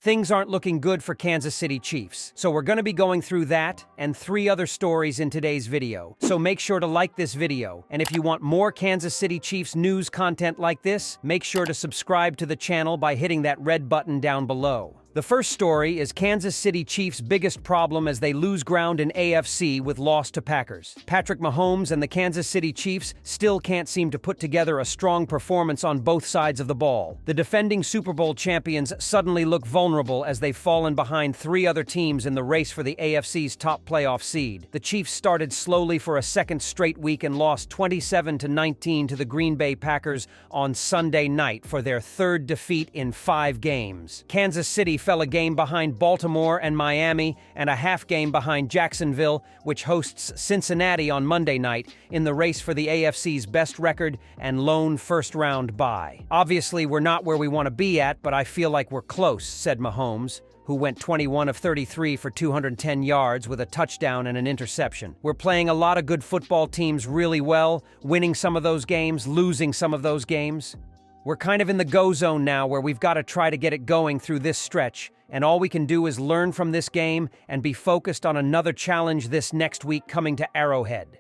Things aren't looking good for Kansas City Chiefs, so we're going to be going through that and 3 other stories in today's video. So make sure to like this video, and if you want more Kansas City Chiefs news content like this, make sure to subscribe to the channel by hitting that red button down below. The first story is Kansas City Chiefs' biggest problem as they lose ground in AFC with loss to Packers. Patrick Mahomes and the Kansas City Chiefs still can't seem to put together a strong performance on both sides of the ball. The defending Super Bowl champions suddenly look vulnerable as they've fallen behind 3 other teams in the race for the AFC's top playoff seed. The Chiefs started slowly for a second straight week and lost 27-19 to the Green Bay Packers on Sunday night for their 3rd defeat in 5 games. Kansas City fell a game behind Baltimore and Miami and a half game behind Jacksonville, which hosts Cincinnati on Monday night in the race for the AFC's best record and lone first-round bye. Obviously, we're not where we want to be at, but I feel like we're close, said Mahomes, who went 21 of 33 for 210 yards with a touchdown and an interception. We're playing a lot of good football teams really well, winning some of those games, losing some of those games. We're kind of in the go zone now where we've got to try to get it going through this stretch, and all we can do is learn from this game and be focused on another challenge this next week coming to Arrowhead.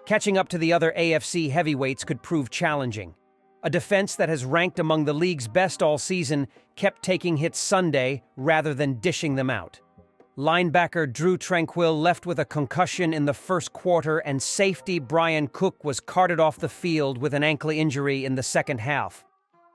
Catching up to the other AFC heavyweights could prove challenging. A defense that has ranked among the league's best all season kept taking hits Sunday rather than dishing them out. Linebacker Drew Tranquill left with a concussion in the first quarter, and safety Brian Cook was carted off the field with an ankle injury in the second half.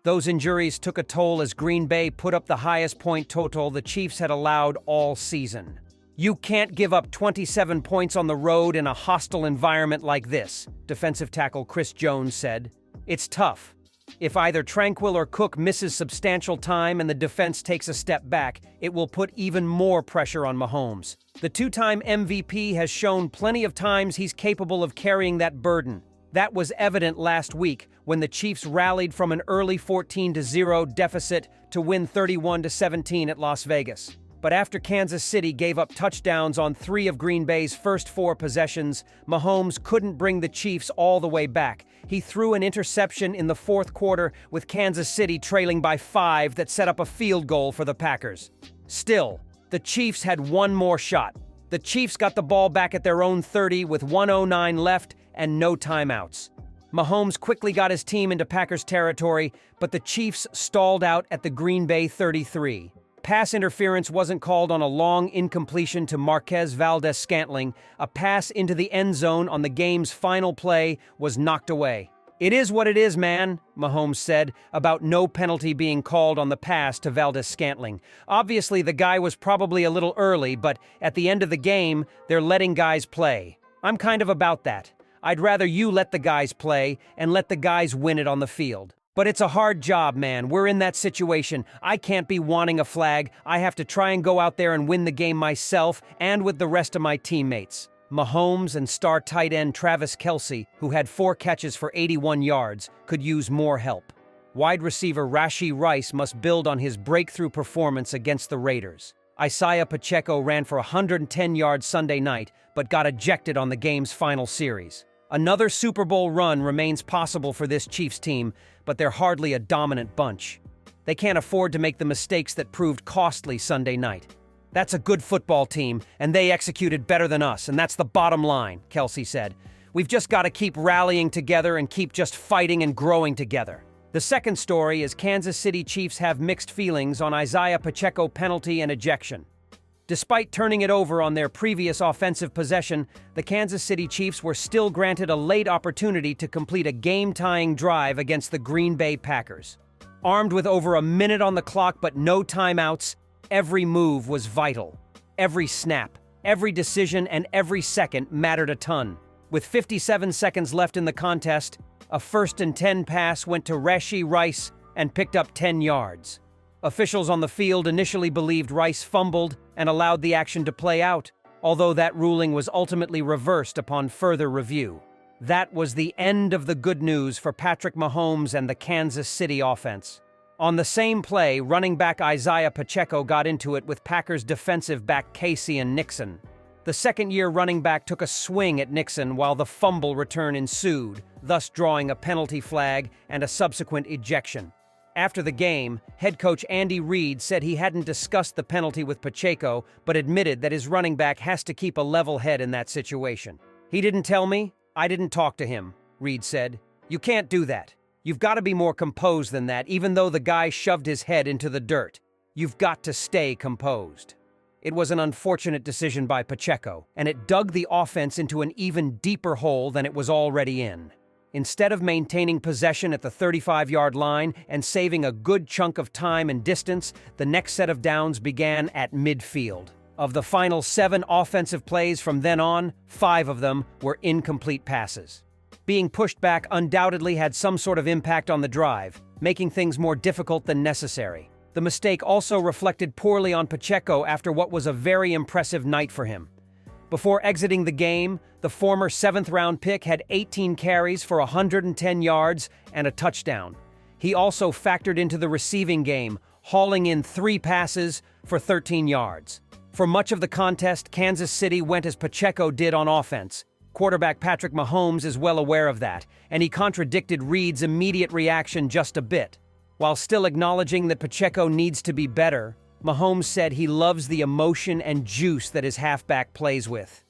Those injuries took a toll as Green Bay put up the highest point total the Chiefs had allowed all season. You can't give up 27 points on the road in a hostile environment like this, defensive tackle Chris Jones said. It's tough. If either Tranquill or Cook misses substantial time and the defense takes a step back, it will put even more pressure on Mahomes. The 2-time MVP has shown plenty of times he's capable of carrying that burden. That was evident last week when the Chiefs rallied from an early 14-0 deficit to win 31-17 at Las Vegas. But after Kansas City gave up touchdowns on 3 of Green Bay's first 4 possessions, Mahomes couldn't bring the Chiefs all the way back. He threw an interception in the 4th quarter with Kansas City trailing by 5 that set up a field goal for the Packers. Still, the Chiefs had one more shot. The Chiefs got the ball back at their own 30 with 1:09 left and no timeouts. Mahomes quickly got his team into Packers territory, but the Chiefs stalled out at the Green Bay 33. Pass interference wasn't called on a long incompletion to Marquez Valdes-Scantling. A pass into the end zone on the game's final play was knocked away. "It is what it is, man," Mahomes said about no penalty being called on the pass to Valdes-Scantling. Obviously, the guy was probably a little early, but at the end of the game, they're letting guys play. I'm kind of about that. I'd rather you let the guys play and let the guys win it on the field. But it's a hard job, man. We're in that situation. I can't be wanting a flag. I have to try and go out there and win the game myself and with the rest of my teammates. Mahomes and star tight end Travis Kelce, who had 4 catches for 81 yards, could use more help. Wide receiver Rashee Rice must build on his breakthrough performance against the Raiders. Isaiah Pacheco ran for 110 yards Sunday night, but got ejected on the game's final series. Another Super Bowl run remains possible for this Chiefs team, but they're hardly a dominant bunch. They can't afford to make the mistakes that proved costly Sunday night. "That's a good football team, and they executed better than us, and that's the bottom line," Kelce said. "We've just got to keep rallying together and keep just fighting and growing together." The second story is Kansas City Chiefs have mixed feelings on Isaiah Pacheco penalty and ejection. Despite turning it over on their previous offensive possession, the Kansas City Chiefs were still granted a late opportunity to complete a game-tying drive against the Green Bay Packers. Armed with over a minute on the clock but no timeouts, every move was vital. Every snap, every decision, and every second mattered a ton. With 57 seconds left in the contest, a 1st and 10 pass went to Rashee Rice and picked up 10 yards. Officials on the field initially believed Rice fumbled and allowed the action to play out, although that ruling was ultimately reversed upon further review. That was the end of the good news for Patrick Mahomes and the Kansas City offense. On the same play, running back Isaiah Pacheco got into it with Packers defensive back Casey and Nixon. The second-year running back took a swing at Nixon while the fumble return ensued, thus drawing a penalty flag and a subsequent ejection. After the game, head coach Andy Reid said he hadn't discussed the penalty with Pacheco, but admitted that his running back has to keep a level head in that situation. "He didn't tell me. I didn't talk to him," Reid said. "You can't do that. You've got to be more composed than that, even though the guy shoved his head into the dirt. You've got to stay composed." It was an unfortunate decision by Pacheco, and it dug the offense into an even deeper hole than it was already in. Instead of maintaining possession at the 35-yard line and saving a good chunk of time and distance, the next set of downs began at midfield. Of the final 7 offensive plays from then on, 5 of them were incomplete passes. Being pushed back undoubtedly had some sort of impact on the drive, making things more difficult than necessary. The mistake also reflected poorly on Pacheco after what was a very impressive night for him. Before exiting the game, the former 7th-round pick had 18 carries for 110 yards and a touchdown. He also factored into the receiving game, hauling in 3 passes for 13 yards. For much of the contest, Kansas City went as Pacheco did on offense. Quarterback Patrick Mahomes is well aware of that, and he contradicted Reid's immediate reaction just a bit. While still acknowledging that Pacheco needs to be better, Mahomes said he loves the emotion and juice that his halfback plays with.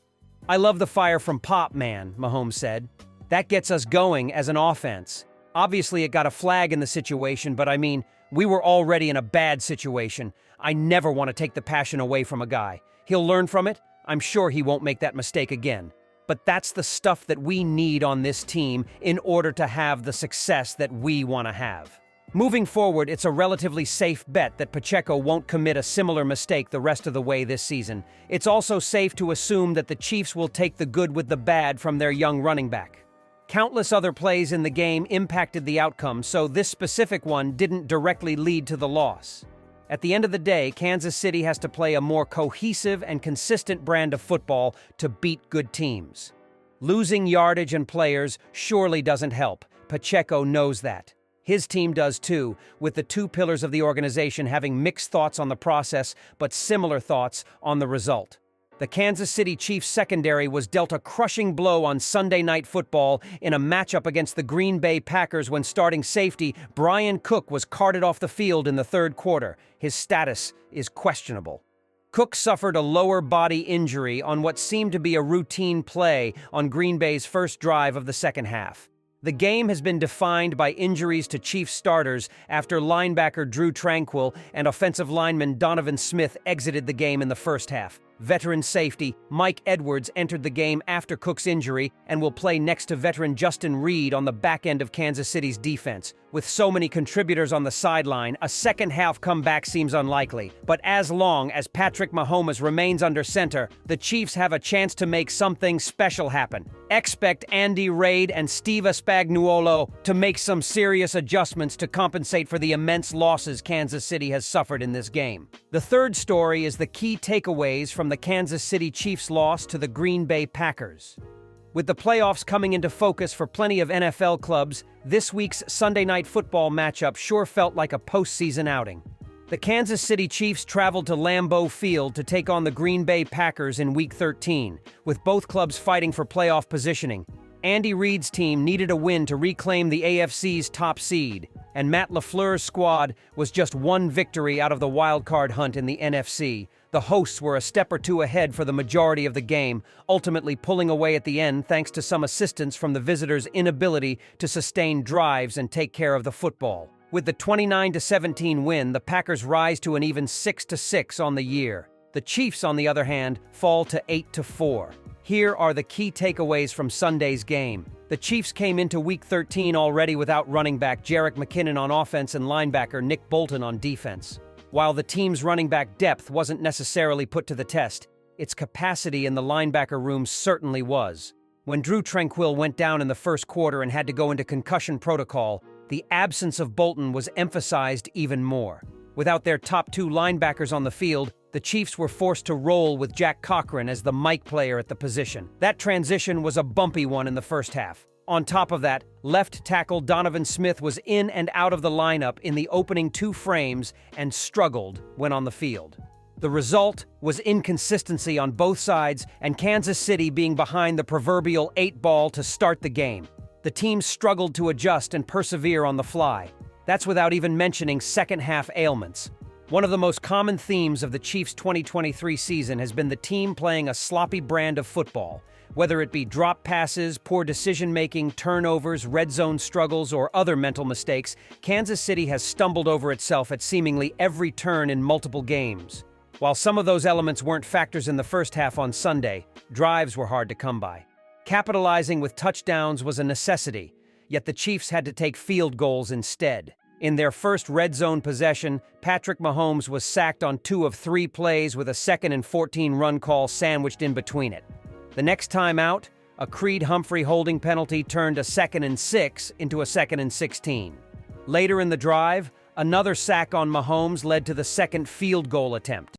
"I love the fire from Pop, man," Mahomes said. "That gets us going as an offense. Obviously, it got a flag in the situation, but I mean, we were already in a bad situation. I never want to take the passion away from a guy. He'll learn from it. I'm sure he won't make that mistake again. But that's the stuff that we need on this team in order to have the success that we want to have." Moving forward, it's a relatively safe bet that Pacheco won't commit a similar mistake the rest of the way this season. It's also safe to assume that the Chiefs will take the good with the bad from their young running back. Countless other plays in the game impacted the outcome, so this specific one didn't directly lead to the loss. At the end of the day, Kansas City has to play a more cohesive and consistent brand of football to beat good teams. Losing yardage and players surely doesn't help. Pacheco knows that. His team does too, with the 2 pillars of the organization having mixed thoughts on the process but similar thoughts on the result. The Kansas City Chiefs secondary was dealt a crushing blow on Sunday Night Football in a matchup against the Green Bay Packers when starting safety Brian Cook was carted off the field in the 3rd quarter. His status is questionable. Cook suffered a lower body injury on what seemed to be a routine play on Green Bay's first drive of the second half. The game has been defined by injuries to Chiefs starters after linebacker Drew Tranquill and offensive lineman Donovan Smith exited the game in the first half. Veteran safety Mike Edwards entered the game after Cook's injury and will play next to veteran Justin Reid on the back end of Kansas City's defense. With so many contributors on the sideline, a second-half comeback seems unlikely. But as long as Patrick Mahomes remains under center, the Chiefs have a chance to make something special happen. Expect Andy Reid and Steve Spagnuolo to make some serious adjustments to compensate for the immense losses Kansas City has suffered in this game. The third story is the key takeaways from the Kansas City Chiefs loss to the Green Bay Packers. With the playoffs coming into focus for plenty of NFL clubs, this week's Sunday Night Football matchup sure felt like a postseason outing. The Kansas City Chiefs traveled to Lambeau Field to take on the Green Bay Packers in Week 13, with both clubs fighting for playoff positioning. Andy Reid's team needed a win to reclaim the AFC's top seed, and Matt LaFleur's squad was just one victory out of the wild-card hunt in the NFC. The hosts were a step or two ahead for the majority of the game, ultimately pulling away at the end thanks to some assistance from the visitors' inability to sustain drives and take care of the football. With the 29-17 win, the Packers rise to an even 6-6 on the year. The Chiefs, on the other hand, fall to 8-4. Here are the key takeaways from Sunday's game. The Chiefs came into Week 13 already without running back Jerick McKinnon on offense and linebacker Nick Bolton on defense. While the team's running back depth wasn't necessarily put to the test, its capacity in the linebacker room certainly was. When Drew Tranquill went down in the first quarter and had to go into concussion protocol, the absence of Bolton was emphasized even more. Without their top 2 linebackers on the field, the Chiefs were forced to roll with Jack Cochran as the Mike player at the position. That transition was a bumpy one in the first half. On top of that, left tackle Donovan Smith was in and out of the lineup in the opening 2 frames and struggled when on the field. The result was inconsistency on both sides and Kansas City being behind the proverbial 8 ball to start the game. The team struggled to adjust and persevere on the fly. That's without even mentioning second-half ailments. One of the most common themes of the Chiefs' 2023 season has been the team playing a sloppy brand of football. Whether it be drop passes, poor decision-making, turnovers, red zone struggles, or other mental mistakes, Kansas City has stumbled over itself at seemingly every turn in multiple games. While some of those elements weren't factors in the first half on Sunday, drives were hard to come by. Capitalizing with touchdowns was a necessity, yet the Chiefs had to take field goals instead. In their first red zone possession, Patrick Mahomes was sacked on 2 of 3 plays with a 2nd and 14 run call sandwiched in between it. The next time out, a Creed Humphrey holding penalty turned a 2nd and 6 into a 2nd and 16. Later in the drive, another sack on Mahomes led to the second field goal attempt.